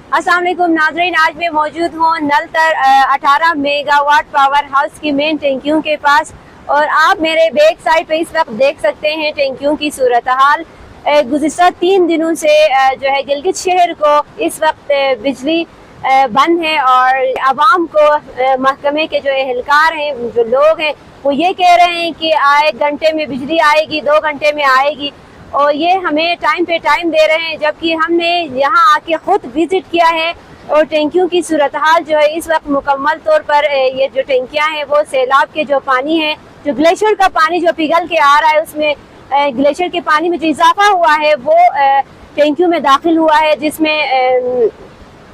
अस्सलाम वालेकुम नाज़रीन, आज मैं मौजूद हूँ नलतर 18 मेगावाट पावर हाउस की मेन टैंकियों के पास और आप मेरे बैक साइड पे इस वक्त देख सकते हैं टैंकियों की सूरत हाल। गुज़िश्ता 3 दिनों से जो है गिलगित शहर को इस वक्त बिजली बंद है और आवाम को महकमे के जो एहलकार हैं, जो लोग हैं, वो ये कह रहे हैं कि 1 घंटे में बिजली आएगी, 2 घंटे में आएगी और ये हमें टाइम पे टाइम दे रहे हैं, जबकि हमने यहाँ आके खुद विजिट किया है और टैंकियों की सूरत हाल जो है इस वक्त मुकम्मल तौर पर ये जो टैंकियाँ हैं वो सैलाब के जो पानी है, जो ग्लेशियर का पानी जो पिघल के आ रहा है, उसमें ग्लेशियर के पानी में जो इजाफा हुआ है वो टैंकियों में दाखिल हुआ है, जिसमें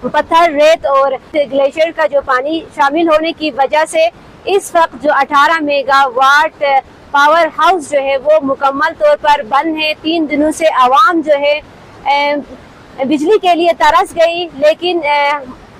पत्थर, रेत और ग्लेशियर का जो पानी शामिल होने की वजह से इस वक्त जो 18 मेगावाट पावर हाउस जो है वो मुकम्मल तौर पर बंद है। 3 दिनों से आवाम जो है बिजली के लिए तरस गई, लेकिन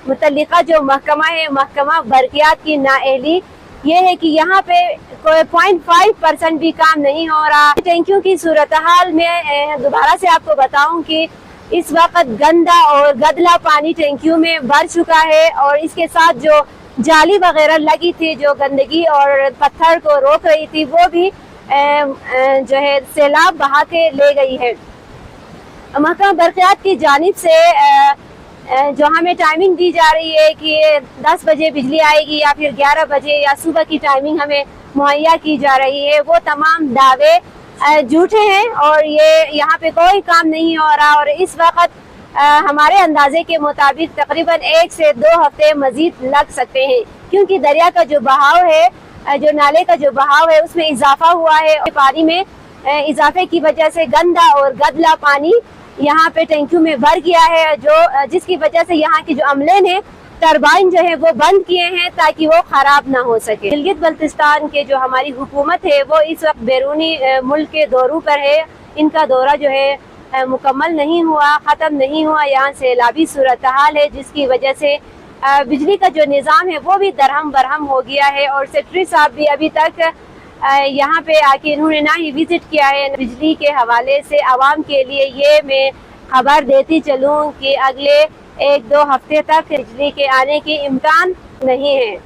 मुतल्लिका जो महकमा है, महकमा बरकियात की नाअहली ये है कि यहाँ पे कोई 0.5% भी काम नहीं हो रहा। टैंकियों की सूरत हाल में दोबारा से आपको बताऊं कि इस वक्त गंदा और गदला पानी टैंकियों में भर चुका है और इसके साथ जो जाली वगैरह लगी थी जो गंदगी और पत्थर को रोक रही थी वो भी जो है सैलाब बहा के ले गई है। महकमा बरक़ियात की जानिब से जो हमें टाइमिंग दी जा रही है कि 10 बजे बिजली आएगी या फिर 11 बजे या सुबह की टाइमिंग हमें मुहैया की जा रही है, वो तमाम दावे झूठे हैं और ये यहाँ पे कोई काम नहीं हो रहा। और इस वक्त हमारे अंदाजे के मुताबिक तकरीबन 1 से 2 हफ्ते मजीद लग सकते हैं, क्योंकि दरिया का जो बहाव है, जो नाले का जो बहाव है, उसमें इजाफा हुआ है। पानी में इजाफे की वजह से गंदा और गदला पानी यहाँ पे टैंकियों में भर गया है, जो जिसकी वजह से यहाँ की जो अमले ने टरबाइन जो है वो बंद किए हैं ताकि वो खराब ना हो सके। गिलगित बल्तिस्तान के जो हमारी हुकूमत है वो इस वक्त बैरूनी मुल्क के दौरों पर है। इनका दौरा जो है मुकम्मल नहीं हुआ, ख़त्म नहीं हुआ। यहाँ सैलाबी सूरत हाल है जिसकी वजह से बिजली का जो निज़ाम है वो भी दरहम बरहम हो गया है और सेक्रेटरी साहब भी अभी तक यहाँ पे आके इन्होंने ना ही विजिट किया है। बिजली के हवाले से आवाम के लिए ये मैं खबर देती चलूँ कि अगले 1-2 हफ्ते तक बिजली के आने के इम्कान नहीं है।